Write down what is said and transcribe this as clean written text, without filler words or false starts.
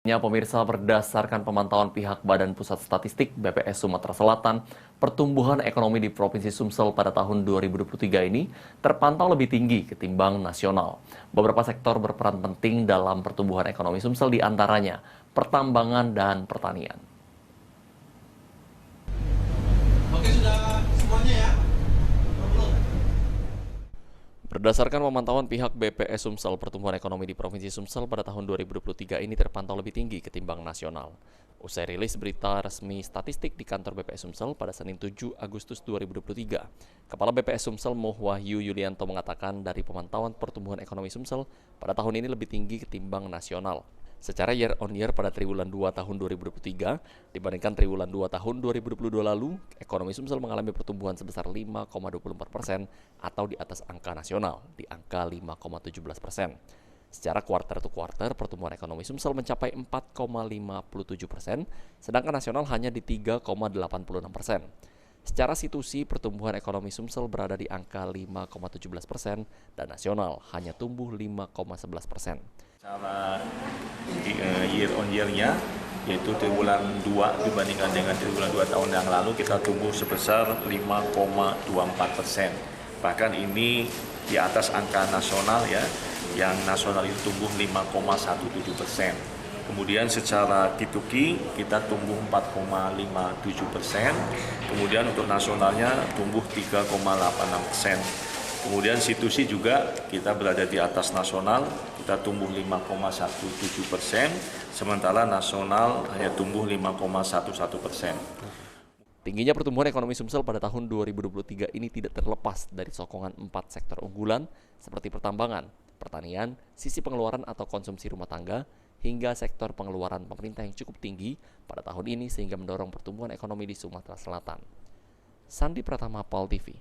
Pemirsa, berdasarkan pemantauan pihak Badan Pusat Statistik BPS Sumatera Selatan, pertumbuhan ekonomi di Provinsi Sumsel pada tahun 2023 ini terpantau lebih tinggi ketimbang nasional. Beberapa sektor berperan penting dalam pertumbuhan ekonomi Sumsel, di antaranya pertambangan dan pertanian. Oke, sudah semuanya ya? Belum? Berdasarkan pemantauan pihak BPS Sumsel, pertumbuhan ekonomi di Provinsi Sumsel pada tahun 2023 ini terpantau lebih tinggi ketimbang nasional. Usai rilis berita resmi statistik di kantor BPS Sumsel pada Senin 7 Agustus 2023, Kepala BPS Sumsel Moh Wahyu Yulianto mengatakan dari pemantauan pertumbuhan ekonomi Sumsel pada tahun ini lebih tinggi ketimbang nasional. Secara year on year pada triwulan 2 tahun 2023 dibandingkan triwulan 2 tahun 2022 lalu, ekonomi Sumsel mengalami pertumbuhan sebesar 5,24% atau di atas angka nasional, di angka 5,17%. Secara kuarter to kuarter, pertumbuhan ekonomi Sumsel mencapai 4,57%, sedangkan nasional hanya di 3,86%. Secara situsi, pertumbuhan ekonomi Sumsel berada di angka 5,17% dan nasional hanya tumbuh 5,11%. Secara year on year-nya, yaitu triwulan 2 dibandingkan dengan triwulan 2 tahun yang lalu, kita tumbuh sebesar 5,24%. Bahkan ini di atas angka nasional ya, yang nasional itu tumbuh 5,17%. Kemudian secara T2Q kita tumbuh 4,57%, kemudian untuk nasionalnya tumbuh 3,86%. Kemudian situsi juga kita berada di atas nasional, kita tumbuh 5,17%, sementara nasional hanya tumbuh 5,11%. Tingginya pertumbuhan ekonomi Sumsel pada tahun 2023 ini tidak terlepas dari sokongan 4 sektor unggulan seperti pertambangan, pertanian, sisi pengeluaran atau konsumsi rumah tangga, hingga sektor pengeluaran pemerintah yang cukup tinggi pada tahun ini sehingga mendorong pertumbuhan ekonomi di Sumatera Selatan. Sandi Pratama, PAL TV.